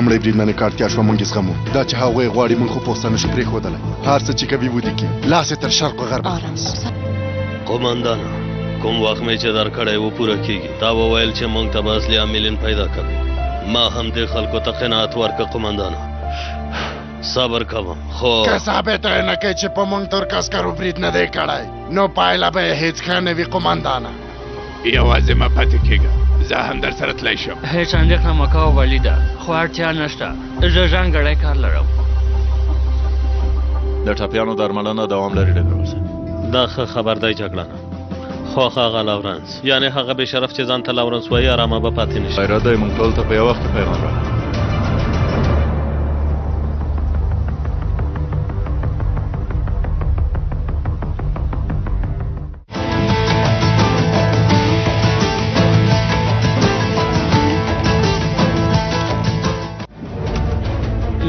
لومړی بریدمنې که اړتیا شوه موږ یې زغمو دا چې هغوی غواړي موږ خو پوسته نشو پرېښودلی هر څه چې کوي ودې کړي لاس یې تر شرق و غرب قومندانه کوم وخت مې چې درکړی و پوره کېږي تا وویل چې موږ ته به اصلي عاملین پیدا کوي ما هم دې خلکو ته قناعت ورکړه قومندانه صبر کوم خو که ثابت نه کوي چې په موږ ترک عسکرو برید نه دی کړی نو پایله به یې هېڅ ښه نه وي قومندانه یوازې مه پاتې کېږه زه هم در سره تلی شم هېڅ اندېښنه مه کوه ولیده خو اړتیا نشته زه ځانګړی کار لرم د ټپیانو درملنه دوام لري ډګروال دا ښه خبر دی جګړنه خو هغه لاورنس یعنی هغه بې شرف چې ځان ته لاورنس وایي ارامه به پاتې نه شي خیرات دی موږ ټول ته په یو وخت کې پیغام راغلی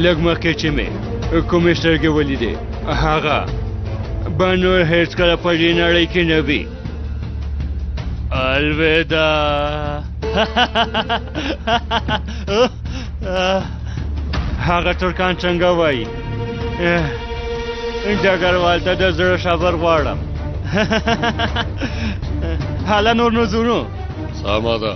لږ مخکې چې مې کومې سترګې ولیدې هغه به نور هېڅکله په دې نړۍ کې نه وي الوداع هغه ترکان څنګه وایي ډګروال ته د زړه خبر غواړم حالا نور نو ځو سمه ده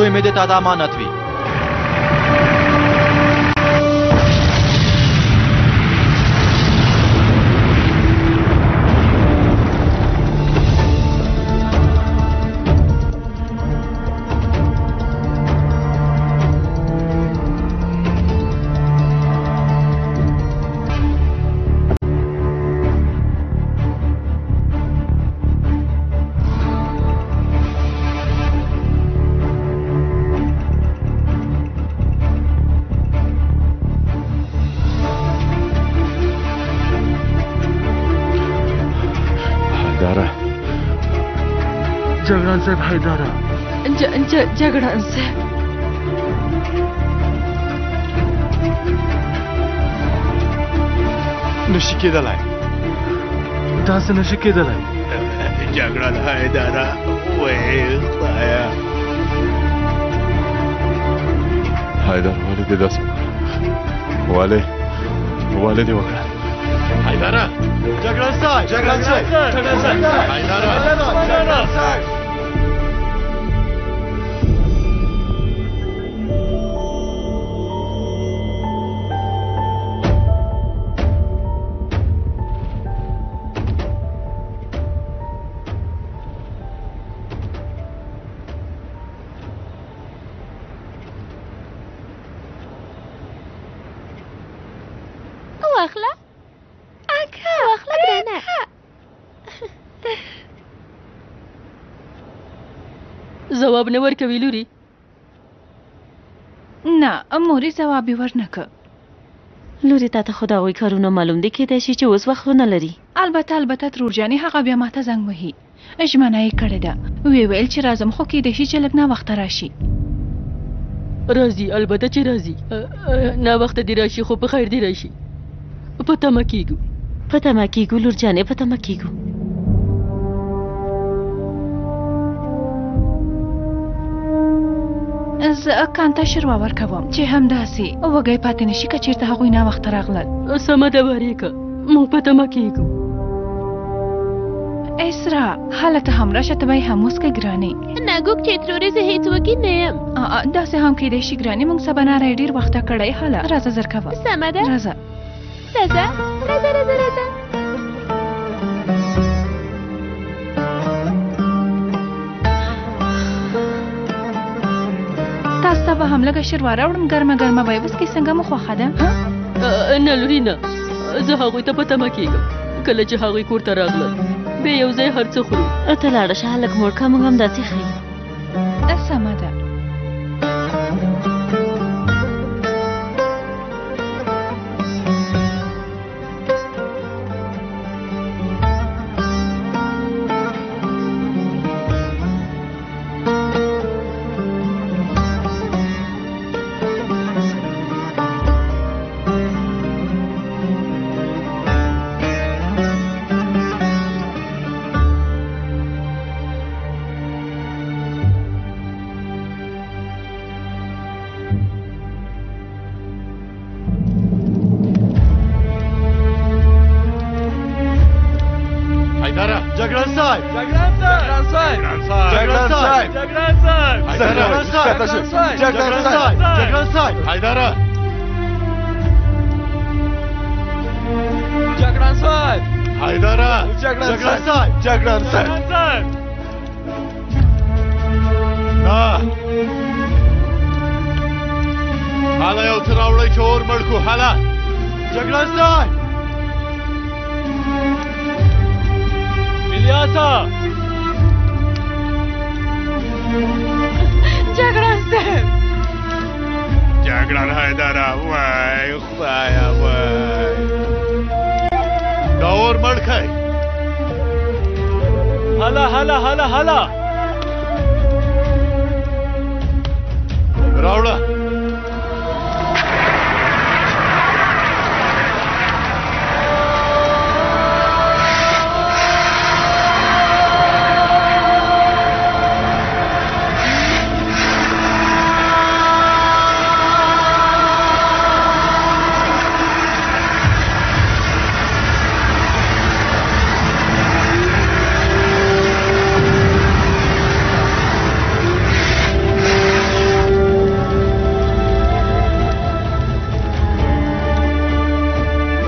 زوی مې د تا د امانت وي جګړن صاحب حیداره جګړن صاحب نشي کېدلی داسې نشي کېدلی جګړن حیداره ویې خدایه حیدر ولې دې داسې وکړه ولې دې وکړه حیداره جګړن صاحب حیداره جواب نه ورکوي لوري نه مورې ځواب یې ورنکړ لوري تا ته خو د هغوی کارونه معلوم دي کیدای شي چې اوس وخت ونه لري البته ترورجانې هغه بیا ماته زنګ وهي ژمنه یې کړې ده ویې ویل چې راځم خو کیدای شي چې لږ ناوخته راشي راځي البته چې راځي ناوخته دې راشي خو په خیر دې راشي په تمه کېږو لور جانې په تمه کېږو زه کانته شروع ورکوم چې همداسې وږی پاتې نشي که چېرته هغوی ناوخته راغلل. سمه ده باریکه، موږ په تمه کېږو. اسرا هلته هم راشه، ته به یې هم وڅکې ګرانې. نګوک چې تر ورځې هېڅ وږي نه یم. داسې هم کېدای شي ګرانې، موږ سبا ناری ډېر وخته کړی. هله راځه زر کوه. سمه ده، راځه راځه راځه راځه راځه. تاسو ته به هم لږه شروع راوړم، ګرمه ګرمه به یې وڅکې. څنګه مو خوښه ده؟ نه لورې نه، زه هغوی ته په تمه کېږم. کله چې هغوی کور ته راغلل بیا یو ځای هر څه خورو. ته لاړه شه هلک موړکه، موږ هم داسې ښیو. سمه ده. حالا یو څه راوړئ چې اور مړ کړو. حالا جګړن صاحب، الیاسا، جګړن صاحب، جګړن حیدره، وای خدایا وای. دا اور مړ کړئ. هلا هلا هلا هلا راوړه.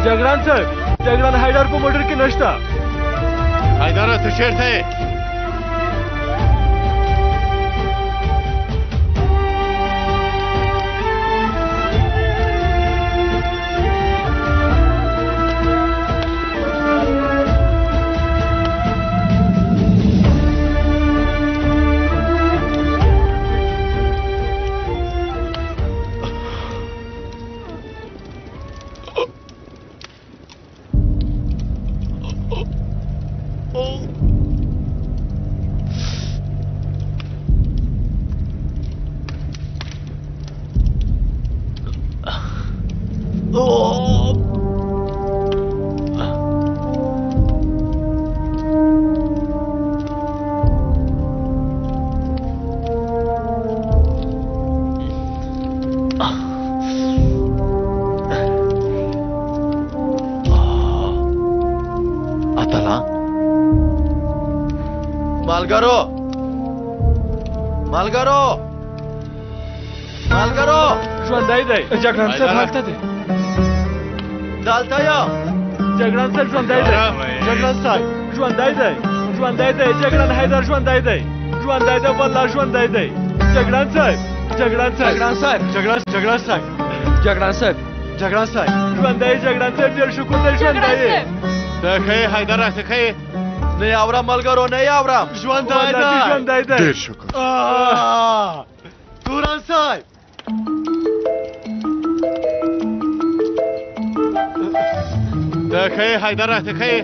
جګړن صاحب، جګړن حیدر په موټر کې نشته. حیدره ته چېرته یې؟ ژوندی دی. جګړن صاحب هلته دی. دلته یم. جګړن صاحب ژوندی دی. جګړن صاحب ژوندی دی. ژوندی دی. جګړن حیدر ژوندی دی. ژوندی دی، والله ژوندی دی. جګړن صاحب، جګړن صاحب، جګړن صاحب، جګړن صاحب، جګړن صاحب، جګړن صاحب ژوندی. جګړن صاحب ډېر شکر دی، ژوندی دی. ته ښه یې حیدره، ته ښه یې؟ نه یې اورم ملګرو، نه یې اورم. ژوندی دی، ژوندی دی. ډېر شکر. تورن صاحب، ته ښه یې حیدره، ته ښه یې؟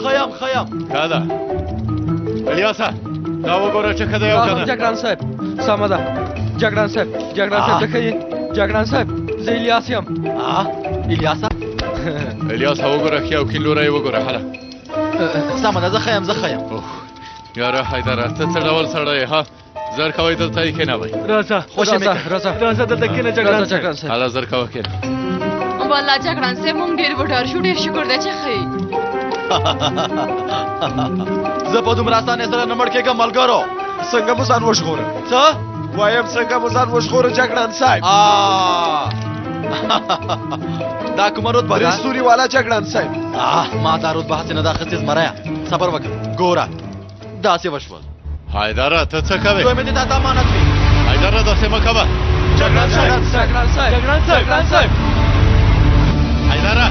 ښه یم، ښه یم. ښه ده. الیاسه دا وګوره چې ښه دی او که نه. جګړن صاحب سمه ده. جګړن صاحب، جګړن صاحب ته ښه یې؟ جګړن صاحب زه الیاس یم. الیاسه، الیاسه وګوره ښه او کیلوره یې وګوره. هله سمه ده، زه ښه یم، زه ښه یم. یاره حیدره ته څه ډول سړی یې؟ ها زر کوي دلته یې کېنوئ. راځه راځه دلته کېنه جګړن صاحب. هله زر کوه کېنه. والله جګړن صاحب مونږ ډېر وډار شو، ډېر شکر دی چې ښه یې. زه په دومره اسانۍ سره نه مړ کېږم ملګرو. څنګه مو ځان وژغوره؟ څه وایم څنګه مو ځان وژغوره جګړن صاحب؟ دا کومه رتبه ده؟ ستوري والا جګړن صاحب. ما دا رتبه هسې نه ده اخیستې زمریه. صبر وکړه ګوره داسې وشول. حیدره ته څه کوې؟ دوی مې دې ته امانت وي. حیدره داسې مه کوه. جګړن صاحب حیدره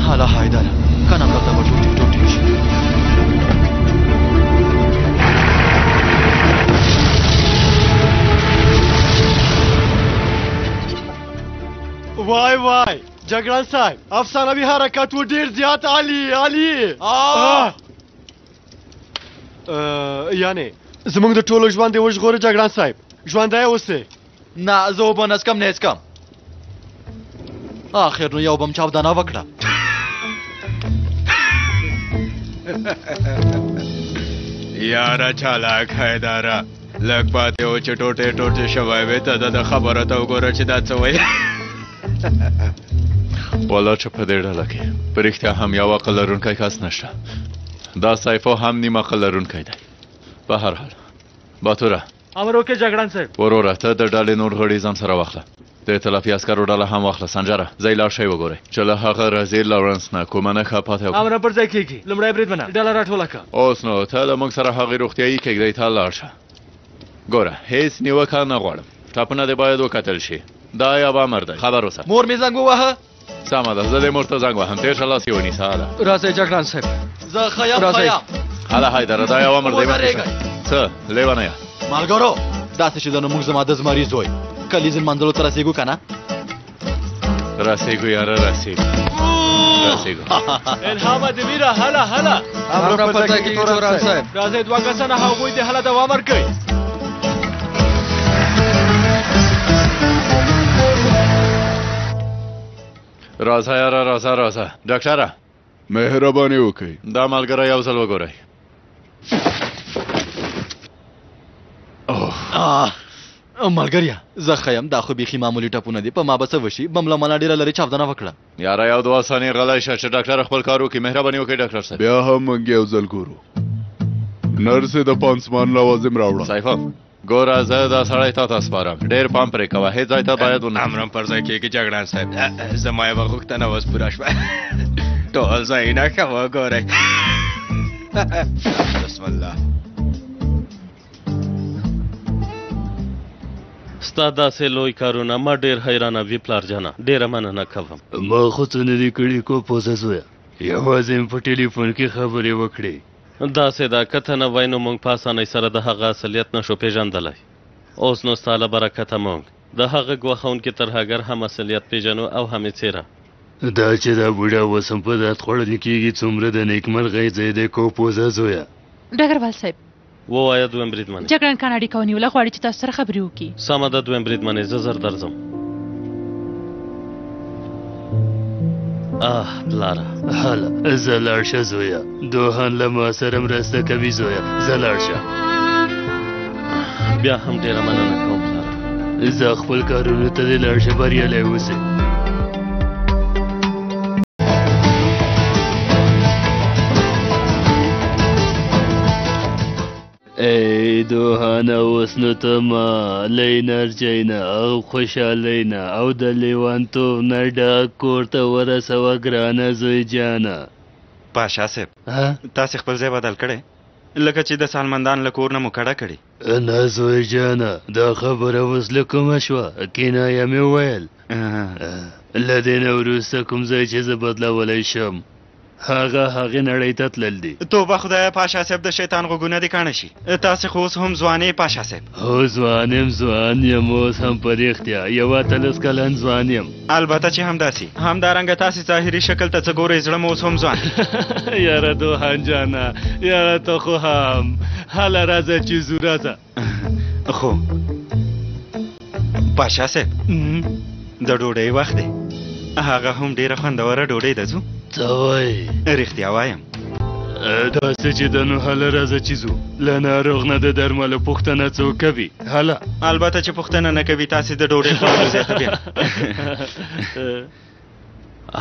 حالا حیدره کنم دلته به ټوټې شي. وای وای جګړن صاحب افسانوي حرکت و ډیر زیات عالی یعنی زمونږ د ټولو ژوند دی وژغوره جګړن صاحب. ژوندی اوسې. نه زه اوبه نه څکم نه یې څکم. آخر نو یو بم چاودنه وکړه. یاره چالاک حیدره لږ پاتې و چې ټوټې شوی وې ته د خبره ته وګوره چې دا څه وایي. والله چې په دې ډله کې په رښتیا هم یو عقل لرونکی کس نشته. دا سیفو هم نیم عقل لرونکی دی. په هر حال باتوره امر وکړه جګړن صاحب. وروره ته د ډلې نور غړي ځان سره واخله. د ائتلافي عسکرو ډله هم واخله. سنجره ځای لاړ شئ وګورئ چې له هغه راځي لارنس نه کومه نښه پاتې وکړه. امر پر ځای کېږي. لومړی بریدمنه ډله راټوله کړه. اوس نو ته له موږ سره هغې روغتیایي کېږدۍ ته لاړ شه. ګوره هېڅ نیوکه نه غواړم. ټاپونه دې باید وکتل شي. دا یو امر دی. خبر اوسه. مور مې زنګ ووهه. سمه ده زه دې مور ته زنګ وهم. تېر شه لاس یې ونیسه. هله راځئ جګړن صاحب. زه ښه یم. هله حیدره دا یو امر دی. څه لیونی یه ملګرو داسې چې د نو موږ زما د زمري زوی کلیزې لمانځلو ته رسېږو که نه؟ رسېږو یاره رسېږو. الهامه د میره هله امر په ځای کېږي تورن صاحب. راځئ دوه کسانه هغوی د هله دوام ورکوي. راځه یاره راځه. ډاکټره مهرباني وکړئ دا ملګری یو ځل وګورئ. ملګریه زه ښه یم. دا خو بیخي معمولي ټپونه دي. په ما به څه وشي؟ بم له مانه ډېره لرې چاودنه وکړه. یاره یو دوه ثانیې غلی شه چې ډاکټر خپل کار وکړي. مهرباني وکړئ ډاکټر صاحب. بیا هم موږ یو ځل ګورو. نرسې د پانسمان لوازم راوړه. سیفو ګوره زه دا سړی تا ته سپارم. ډېر پام پرې کوه. هېڅ ځای ته باید ونه. امر پر ځای کېږي جګړن صاحب. زما یوه غوښتنه اوس پوره شوه. ټول ځایونه ښه وګورئ. بسم الله. ستا داسې لوی کارونه ما ډېر حیرانوي پلارجانه. ډېره مننه کوم. ما خو څه نه دي کړي کو پوزه زویه. یوازې مې په ټلیفون کې خبرې وکړې. داسې ده که ته نه وای نو موږ په اسانۍ سره د هغه اصلیت نشو پیژندلی. اوس نو ستا له برکته موږ د هغه ګواښونکي ترهګر هم اصلیت پیژنو او هم یې څېره. دا چې دا بوډا اوس هم په دات خوړل کېږي څومره د نیکمرغۍ ځای دی کو پوزه زویه. ډګروال صاحب ووایه دویم بریدمنې. جګړن کاناډي کونیوله غواړي چې تاسو سره خبرې وکړي. سمه ده دویم بریدمنې زه زر درځم. پلاره هله زه لاړ شه زویه. دوهان له ما سره مرسته کوي زویه. زه لاړ شه. بیا هم ډېره مننه کوم پلاره. زه خپل کارونو ته دې لاړ شه. بریالی اوسې. ای دوهانه اوس نو ته ما له انرژۍ نه او خوشحالۍ نه او د لیوانتوب نه ډک کور ته ورسوه ګرانه زوی جانه. پاشا صاحب تاسې خپل ځای بدل کړی لکه چې د سالمندان له کور نه مو کډه کړې. نه زوی جانه دا خبره اوس له کومه شوه؟ کنایه مې وویل. له دې نه وروسته کوم ځای چې زه بدلولی شم هغې نړۍ ته تلل دي. توبه خدایه پاشا صاحب د شیطان غوږونه دې کاڼه شي. تاسې خو اوس هم ځوانې پاشا صاحب. هو ځوان یم اوس هم په رښتیا 11 کلن ځوان یم. البته چې همداسې همدارنګه تاسې ظاهري شکل ته څه ګورئ زړه مو اوس هم ځوان. یاره دوهان جانه یاره ته خو هم هله راځه چې ځو راځه. خو پاشا صاحب د ډوډۍ وخت دی هغه هم ډیره خوندوره ډوډۍ ده ځو څه وایې رښتیا وایم داسې چې د نو هله راځه چې ځو له ناروغ نه د درملو پوښتنه څوک کوي هله البته چې پوښتنه نه کوي تاسې د ډوډۍ خوړلو ځای ته بیا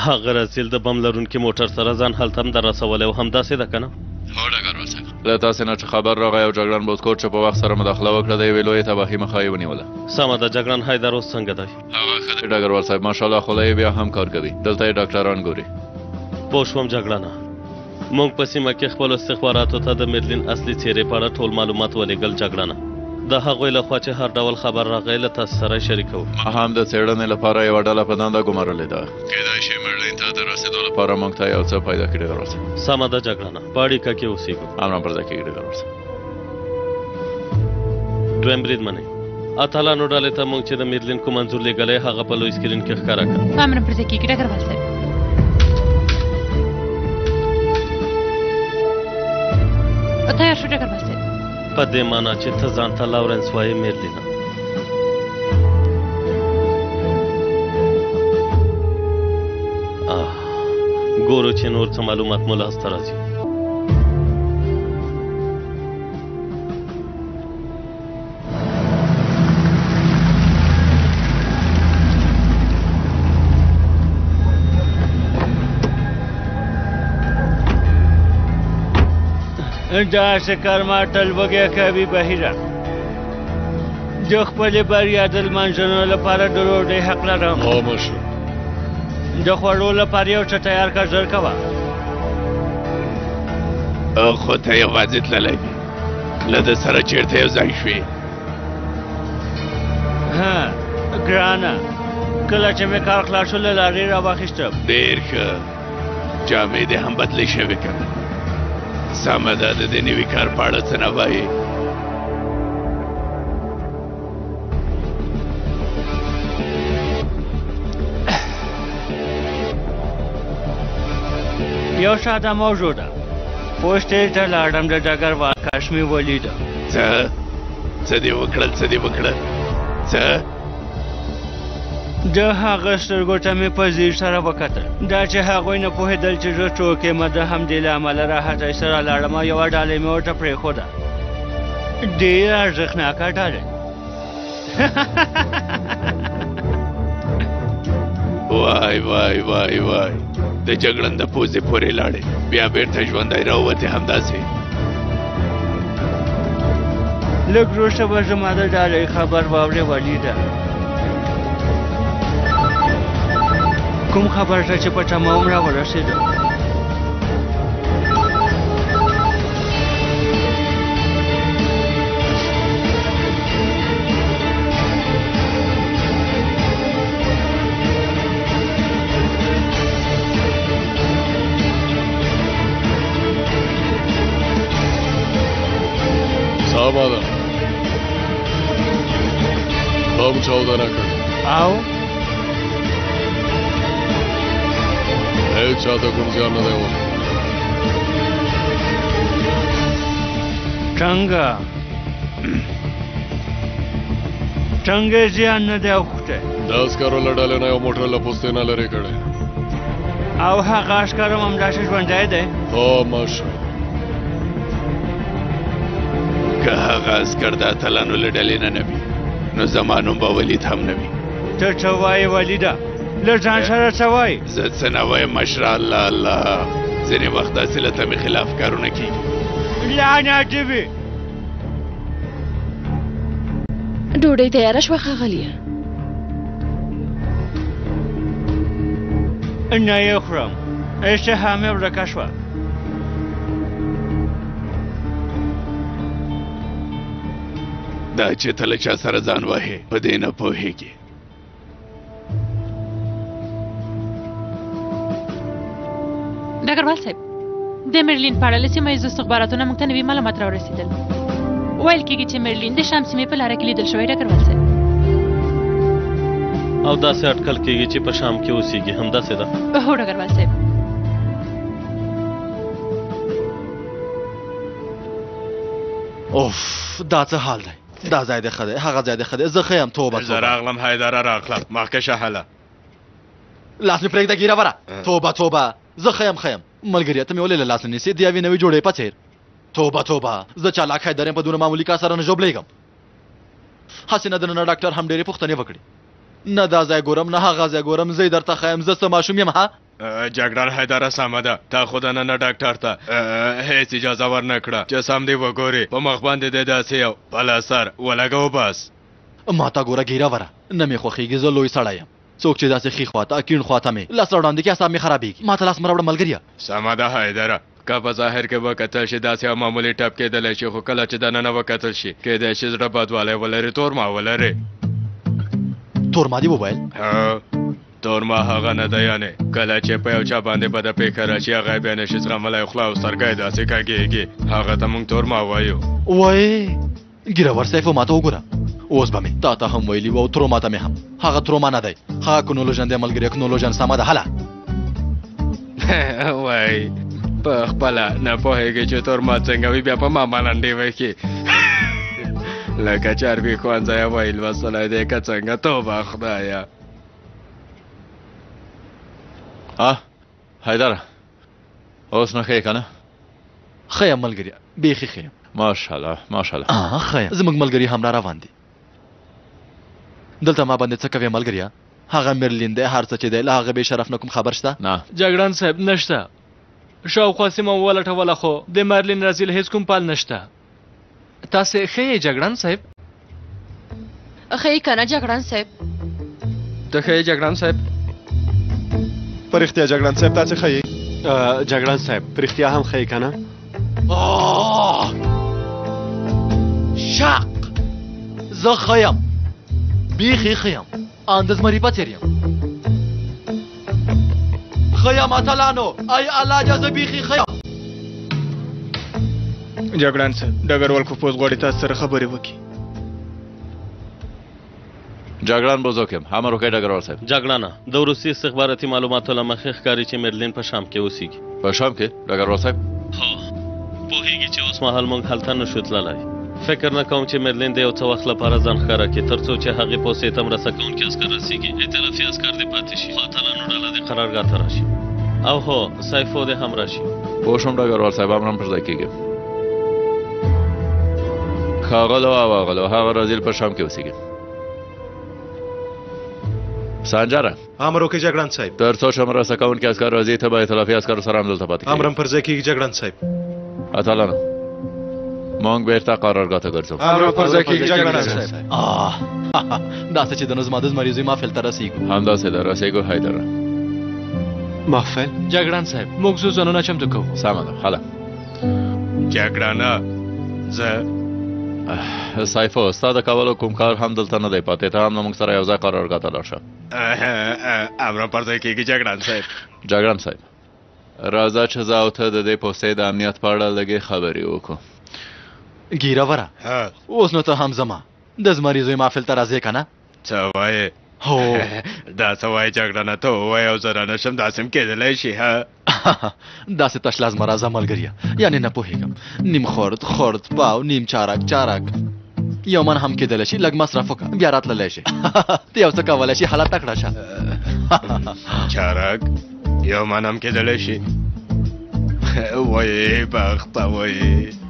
هغه رسیل د بم لرونکي موټر سره ځان هلته هم در رسولی و همداسې ده که نه هو ډګروال صاحب له تاسې نه چې خبر راغی او جګړن بوسکوټ چې په وخت سره مداخله وکړه د یوې لویې تباهي مخه یې ونیوله سمه ده جګړن حیدر اوس څنګه دی هغه ښه دی ډګروال صاحب ماشاءالله خوله یې بیا هم کار کوي دلته یې ډاکټران ګوري پوه شوم جګړنه موږ په سیمه کې خپلو استخباراتو ته د میرلین اصلي څېرې په اړه ټول معلومات ولېږل جګړنه د هغوی لخوا چې هر ډول خبر راغی له تاسو سره شریکوو ما هم د څېړنې لپاره یوه ډله په دنده ګمارلې ده کیدای شي میرلین ته د رسېدو لپاره موږ ته یو څه پیدا کړي ډګروال صاحب سمه ده جګړنه په اړیکه کې اوسېږو امران پر ځای کېږي ډګروال صاحب دویم بریدمنې اتلانو ډلې ته موږ چې د میرلین کوم انځور لېږلی هغه په لوی سکرین کې ښکاره کړه امر پر ځای کېږي ډګروال صاحب تیار شو ډګروال صاحب په دې معنا چې ته ځان ته لاورنس وایې میرلینه ګورو چې نور څه معلومات مو لاسته راځي دا شکر ماټل وګیا کوي بهیره د خپلې بریا د لمانځنو لپاره د ډوډۍ حق لرم خاموش د خوړو لپاره یو څه تیار کړه ژر کوه خو ته یوازې تللی له ده سره چېرته یو ځای شوې ها ګرانه کله چې مې کار خلاص شو له لارې راواخیستم ډېر ښه جامې دې هم بدلې شوې که نه سمه ده د دې نوي کار په اړه څه نه وایې یو ساده موضوع ده پوسټې ته لاړم د ډګروال کاش مې ولیده څه دې وکړل څه دې وکړل څه د هغه سترګو ته مې په ځیر سره وکتل دا چې هغوی نه پوهېدل چې زه څوک یم د همدې له امله راحتۍ سره لاړم او یوه ډالۍ مې ورته پرېښوده ډېره ارزښتناکه ډالۍ وای وای وای وای د جګړن د پوزې پورې لاړې بیا بېرته ژوندی راووتې همداسې لږ وروسته به زما د ډالۍ خبر واورې ولیده کوم خبر ته چې په تمه هم راورسېدم سمه ده هم چاودنه کړ او هیڅ چاته کوم زیان نه دی وشوی څنګه زیان نه دی اوښتی د عسکرو له ډلې نه یو موټر له پوستې نه لرې کړی او هغه عسکر هم همداسې ژوندی دی خاموشه که هغه عسکر د اتلانو له ډلې نه وي نو زما نوم به ولید هم نه وي ته څه وایې ولیده له ځان سره څه وایې زه څه نه وایم مشره الله الله ځینې وخت داسې له تمې خلاف کارونه کېږي لعنت دې وي ډوډۍ تیاره شوه ښاغلیه نه یې خورم اشتها مې ورکه شوه دا چې ته له چا سره ځان وهې په دې نه پوهېږې ډګروال صاحب د میرلین په اړه له سیمه ییزو استخباراتو نه موږ ته نوي معلومات راورسېدل ویل کېږي چې میرلین د شام سیمې په لاره کې لیدل شوی ډګروال صاحب او داسې اټکل کېږي چې په شام کې اوسېږي همداسې ده هو ډګروال صاحب اوف دا څه حال دی دا ځای دې ښه دی هغه ځای دې ښه دی زه ښه یم توبه زه راغلم حیدره راغلم مخکې شه هله لاس مې پرېږده ګیره وره توبه توبه زه ښه یم ملګریه ته مې ولې له لاسه نیسې د یوې نوې جوړې په څېر توبه زه چالاک حیدر یم په دونه معمولي کار سره نه ژوبلېږم هسې نه دننه ډاکټر هم ډېرې پوښتنې وکړي نه دا ځای ګورم نه هغه ځای ګورم زه یې درته ښه یم زه څه ماشوم یم ها جګړن حیدره سمه ده تا خو دننه ډاکټر ته هېڅ اجازه ورنه کړه چې سم دې وګورې په مخ باندې دې داسې یو پلستر ولګوه بس ما ته ګوره ګیره وره نه مې خوښېږي زه لوی سړی یم څوک چې داسې ښي خواته کیڼ خواته مې لاس راوړاندې کې اعصاب مې خرابېږي ما ته لاس مه راوړه ملګریه سمه ده حیدره که په ظاهر کې وکتل شي داسې یو معمولي ټپ کېدلی شي خو کله چې دننه وکتل شي کېدای شي زړه بدوالی ولري تورما ولري تورما دې وویل تورما هغه نه ده یعنې کله چې په یو چا باندې بده پیښه راشي هغه بیا نشي زغملی خوله او سترګی داسې کږېږي هغه ته موږ تورما وایو وایې ګیرور صیفو ما ته وګوره اوس به مې تا ته هم ویلي و او تروما ته مې هم هغه تروما نه دی هغه کنولوژن دی ملګری کنولوژن سمه ده هله وای په خپله نه پوهېږي چې تورما څنګه وي بیا په ما ملنډې وکړي لکه چربي ښوونځی وایي لوستلی دی که څنګه توبه خدایه حیدره اوس نه ښه یې که نه ښه یم ملګریه بیخي ښه یم ماشاءالله ښه یم زموږ ملګري هم را روان دي دلته ما باندې څه کوې ملګریه هغه مرلین دی هر څه چې دی له هغه بې شرف نه کوم خبر شته نه جګړن صاحب نشته شاوخوا سیمه ولټوله خو د مرلین رزیل هیڅ کوم پال نشته تاسې ښه یې جګړن صاحب ښه یې که نه جګړن صاحب ته ښه یې جګړن صاحب په رښتیا جګړن صاحب تاسې ښه یې جګړن صاحب په رښتیا هم ښه یې که نه شاق زه ښه یم بیخي ښه یم ان د زمري په څېر یم ښه یم اتلانو ای الله جه زه بیخي ښه یم جګړن صاحب ډګروال کفوز غواړي تاسو سره خبرې وکړي جګړن بزرګ یم امر وکړئ ډګروال صاحب جګړنه د وروستي استخباراتي معلوماتو له مخې ښکاري چې مرلین په شام کې اوسېږي په شام کې ډګروال صاحب هو پوهېږي چې اوس مهال موږ هلته نشو تللی فکر نه کوم چې مرلین د یو څه وخت لپاره ځان ښکاره کړي تر څو چې هغې پوستې ته مرسته کوونکي عسکر رسېږي ایتلافي عسکر دې پاتې شي خو اتلانو ډله دې قرارګاه ته راشي او هو سیفو دې هم راشي پوه شوم ډګروال صاحب امر هم پر ځای کېږي ښاغلو او اغلو هغه رزیل په شام کې اوسېږي سانجاره امر وکړئ جګړن صاحب تر څو چې مرسته کوونکي عسکر راځي ته به ایتلافي عسکرو سره هم دلته پاتې کېږي امر هم پر ځای کېږي جګړن صاحب اتلانو موږ بیرته قرارګاه ته ګرځو امر پر ځای کېږي جګړن صاحب داسې چې د نظما د زمریزوی محفل ته رسېږو همداسې ده رسېږو حیدره محفل جګړن صاحب موږ څو ځانونه چمتو کوو سمه ده هله جګړنه زه سایفو ستا د کولو کوم کار هم دلته نه دی پاتې ته هم له موږ سره یو ځای قرارګاه ته لاړ شه امر پر ځای کېږي جګړن صاحب جګړن صاحب راځه چې زه او ته د دې پوستې د امنیت په اړه لږې خبرې وکړو ګیره وره اوس نو ته هم زما د زمریزوی محفل ته راځې که نه څه وایې هو دا څه وایې جګړنه ته ووایې او زه رانشم داسې هم کېدلی شي داسې تش لازمه راځه ملګریه یعنې نه پوهېږم نیم خورد پاو نیم چارک یو من هم کېدلی شي لږ مصرف وکړه بیا راتللی شي ته یو څه کولی شي حالت تکړه شه چارک یو من هم کېدلی شي وایې بخته وایې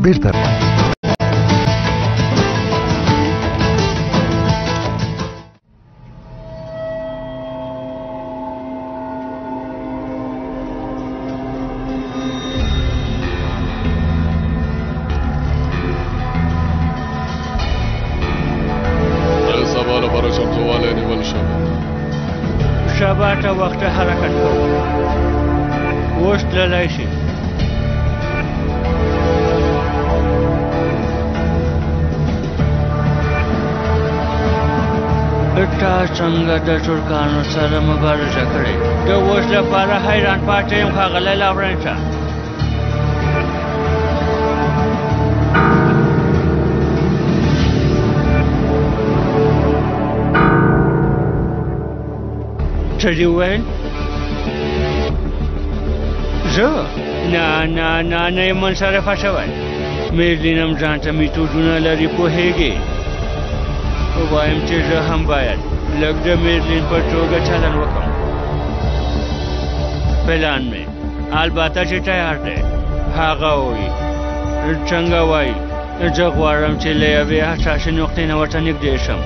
بیرته سبا لپاره چمتووالی نیول شوی شبا ته وخته حرکت کوو اوس تللی شي تا څنګه د ترکانو سره مبارزه کړې د اوس لپاره حیران پاتې یم ښاغلی لورنس څه دې وویل زه نه یم منصرفه شوی میرلین هم ځان ته میتودونه لري پوهېږي وایم چې زه هم باید لږ د میرلین په توګه چلن وکړم پلان مې البته چې تیار دی هغه وایي څنګه وایي زه غواړم چې له یوې حساسې نقطې نه ورته نږدې شم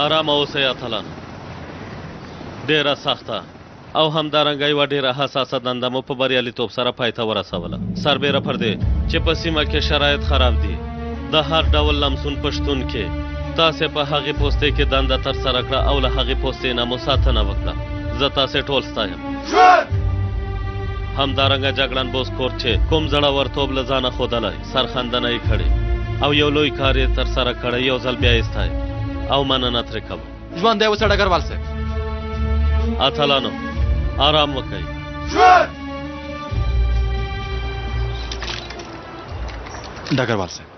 آرام اوسئ اتلانو ډیره سخته او همدارنګه یوه ډیره حساسه دنده مو په بریالیتوب سره پای ته ورسوله سربیره پر دې چې په سیمه کې شرایط خراب دي د هر ډول لمسون په شتون کې تاسې په هغې پوستې کې دنده ترسره کړه او له هغې پوستې نه مو ساتنه وکړه زه تاسې ټول ستایم همدارنګه جګړن بوسکور چې کوم زړورتوب له ځانه ښودلی سرښندنه یې کړې او یو لوی کار یې ترسره کړی یو ځل بیا یې ستایم او مننه ترې کوم ژوندی اوسه ډګروال صاحب اتلانو آرام وکئ ډګروال صاحب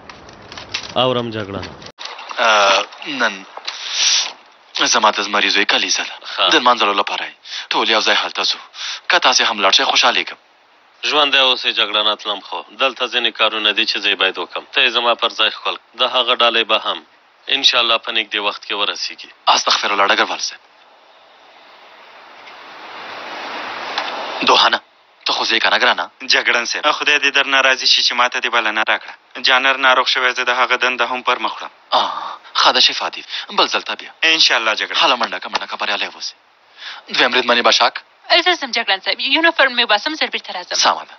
اورم جګړن نن زما د زمري زوی کلیزه ده د لمانځلو لپاره ټول یو ځای هلته ځو که تاسې هم لاړ شئ خوشحالېږم ژوندی اوسئ جګړن اتلم خو دلته ځینې کارونه دي چې زه یې باید وکړم ته یې زما پر ځای ښکل د هغه ډالۍ به هم انشاءالله په نږدې وخت کې ورسیږي استغفرالله ډګروال صاحب دوهانه ته خو ځې که نه ګرانه جګړن صاحب خدای دې درنه راضي شي چې ماته دې بلنه راکړه جانر ناروغ شوی زه د هغه دنده هم پر مخ وړم ښه ده شفا دي بل ځل ته بیا انشاءالله جګړن هله منډه که بریالی اوسې دویم بریدمنې بشاک زه ځم جګړن صاحب یونیفورم مې وباسم زر بېرته راځم سمه ده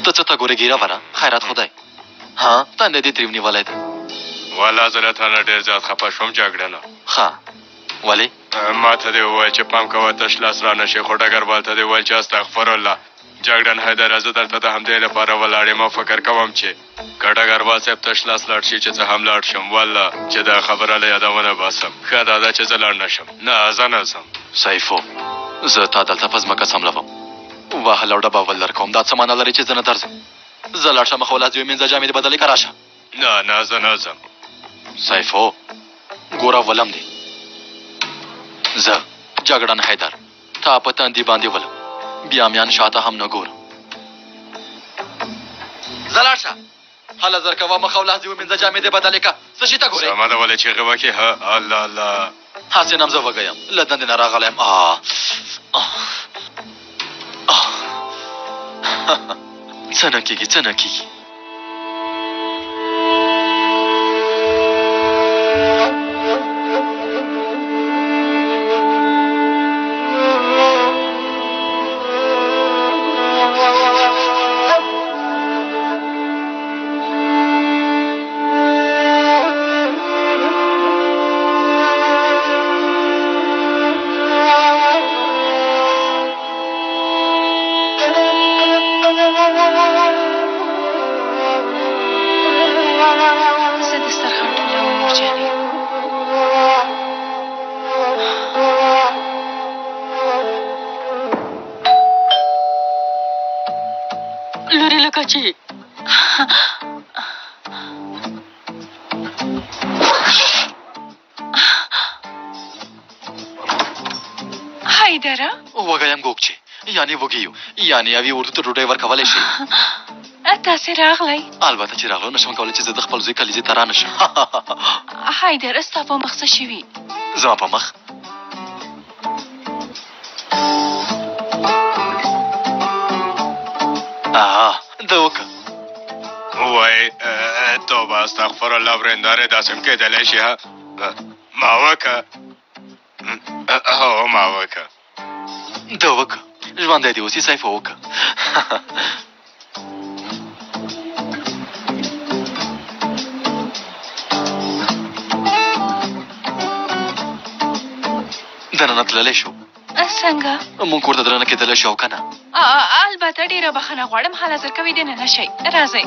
ته څه ته ګورې ګیره وره خیرات خدای ها تندی دې تریو نیولی ده والا زه له تا نه ډېر زیات خفه شوم جګړنه ښه ولې ما ته دې وویل چې پام کوه تش لاس را نه شي خو ډګروال ته دې وویل چې استغفرالله جګړن حیدره زه دلته د همدې لپاره ولاړ یم او فکر کوم چې که ډګروال صاحب تش لاس لاړ شي چې زه هم لاړ شم والله چې دا خبره له یادونه باسم ښه دا ده چې زه لاړ نه شم نه زه نه ځم سیفو زه تا دلته په ځمکه څملوم وهل او ډبه ول درکوم دا څه معنی لري چې زه نه درځم زه لاړ شم خو لاس یو مینځه جامې دې بدلې که راشه نه زه نه ځم سیفو ګوره ولم دی زه جګړن حیدر تا په تندي باندې ولم بیا میان شاته هم نه ګورم زه لاړ شه هله زر کوه مخ او لاس دې ومینځه جامې دې بدلې که څه شي ته ګورې سمه ده ولې چیغې وکړې الله الله هسې نم زه وږی یم له دندې نه راغلی یم څه نه کېږي چی حیدره وګایم ګوکچی یعنی وګیو یعنی اوی ورته ته ډوډۍ ورکولای شي تاسې راغلی البته چې راغلو نشم کولی چې زه د خپل زوی کلیزې ته رانشم حیدره ستا په مخ څه شوي زما په مخ ده وکړه وای توبه استغفر الله ورنداره داسې هم کېدلی شي ما وکه هو ما وکه ده وکه ژوندی دې اوسې سیفه وکه دننه تللی شو څنګه مونږ کور ته درنه کېدلی شو او که نه البته ډېره بخښنه غواړم حالا زر کوي دې نه شئ راځئ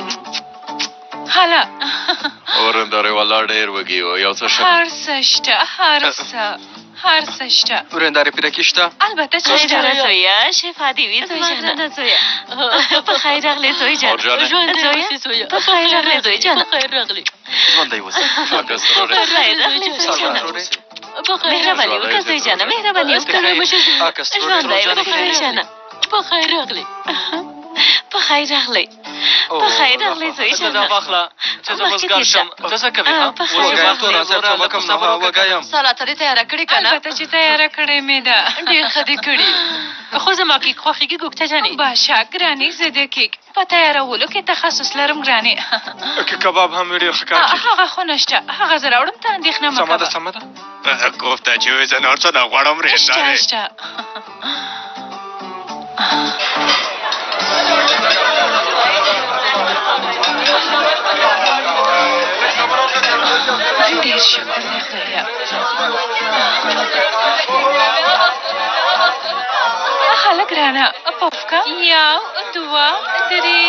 حالا ورندارې والا ډېر وږي و یو څه هر څه شته هر څه شته ورندارې پیرکي شته البته چې خیر شته زویا شفا دې وي زما ګرانه زویا په خیر راغلې زوی جان زویا په خیر راغلې زوی جان په خیر راغلې ژوندی اوسه په خیر راغلې زوی جان مهرباني وکړه زوی جانه مهرباني وکړه ژوندی په خیر جانه په خیر راغلې په خیر راغلې په خیر راغلې زوی جانه دا واخله چې زه وزګار شم ته څه کوې ها سلاته دې تیاره کړې که نه البته چې تیاره کړې مې ده ډېر ښه دې کړي خو زما کیک خوښېږي ګوکته جانې باشه ګرانې زه د کیک په تیارولو کې تخصص لرم ګرانې کباب هم ډېر ښه کار کوي هغه خو نشته هغه زه راوړم ته اندېښنه مه کوه سمه ده کوفته چې وې زه نور څه نه غواړم رندارې شته ډېر شکر دی خدایه هله ګرانه پفکه یو دوه درې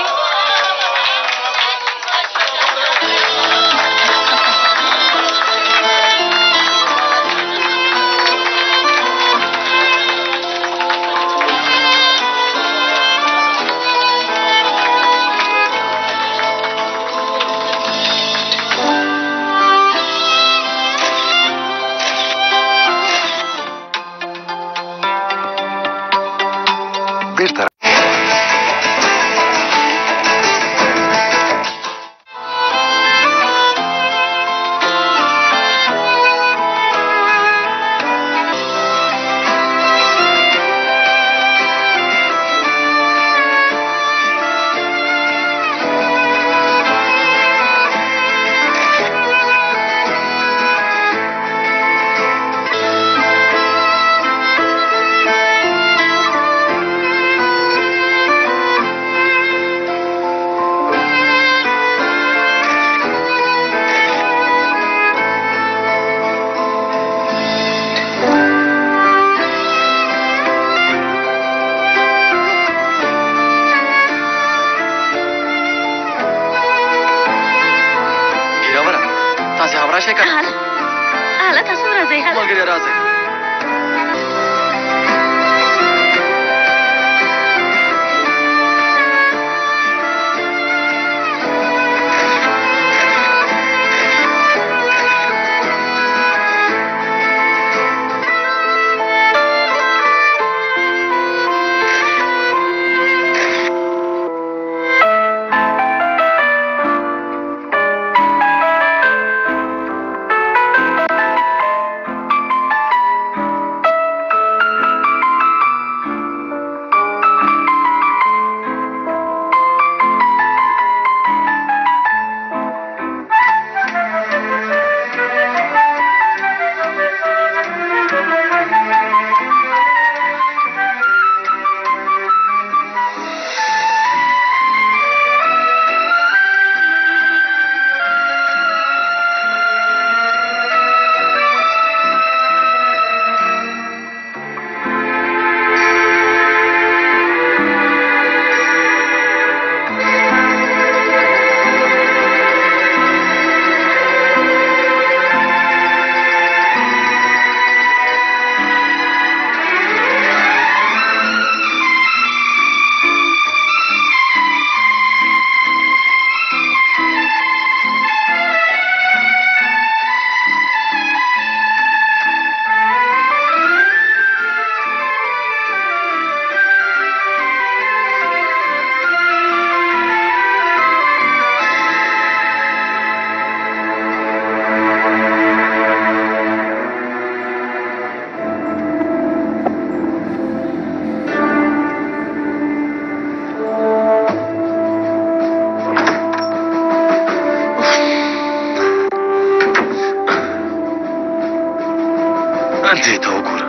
دې ته وګوره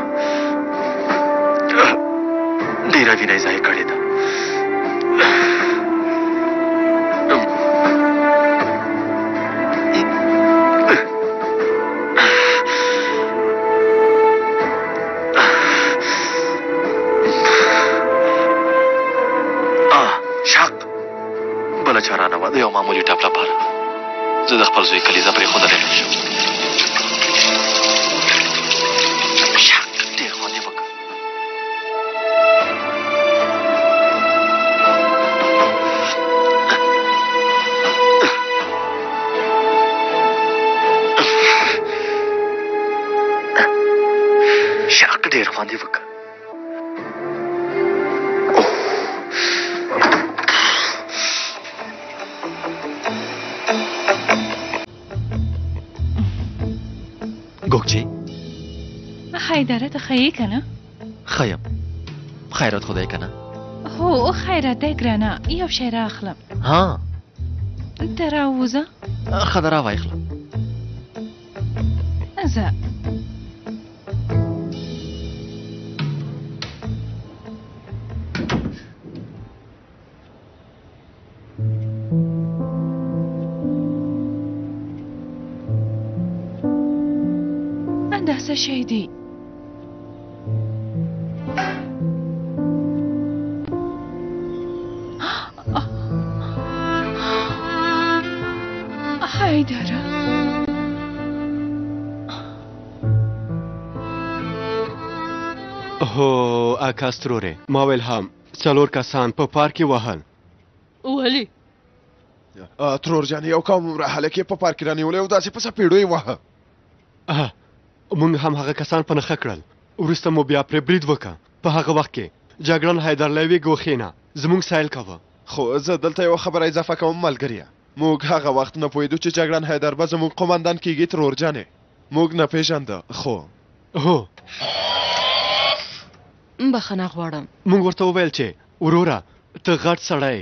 ډېره وینه یې ضایع کړې ده بله چاره نه وه د یو معمولي ټپ لپاره زه د خپل زوی کلیزه پرېښودلی نه شم ډېر خوند یې وکړ شاق ډېر خوند یې وکړ ګوګجي حیدره ته ښه یې که نه ښه یم خیرات خدای که نه هو خیرات دی ګرانه یو شی راخلم ها ته راووځه ښه ده راواخلم ځه دا څه شی دی حیدره هو اکا سترورې ما ویل هم څلور کسان په پارک کې وهل ولې ترور جان یو کوم را هلکې په پارک کې رانیولې او داسې په سپېړو یې وهه مونږ هم هغه کسان په نښه کړل وروسته مو بیا پرې برید وکړه په هغه وخت کې جګړن حیدرلیوي ګوښینه زموږ سایل کوه خو زه دلته یوه خبره اضافه کوم ملګریه موږ هغه وخت نه پوهېدو چې جګړن حیدر به زموږ قمندان کېږي ترور جانې موږ نه پېژانده خو هو بخښنه غواړم مونږ ورته وویل چې وروره ته غټ سړی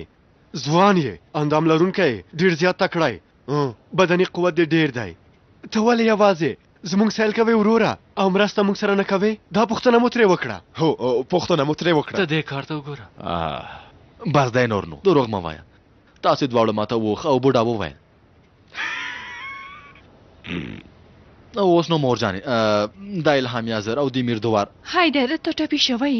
ځوان یې اندام لرونکی ډېر زیات تکړی بدني قوت دې ډېر دی ته ولې یوازې زموږ سیل کوې وروره او مرسته موږ سره نه کوې دا پوښتنه مو ترې وکړه هو پوښتنه مو ترې وکړه ته دې کار ته وګوره بس دی نور نو دروغ مه وایه تاسې دواړو ماته ووخ او بوډا وویل اوس نو مور جانې دا الهام یازر او د میر دوار حیدره ته ټپي شوی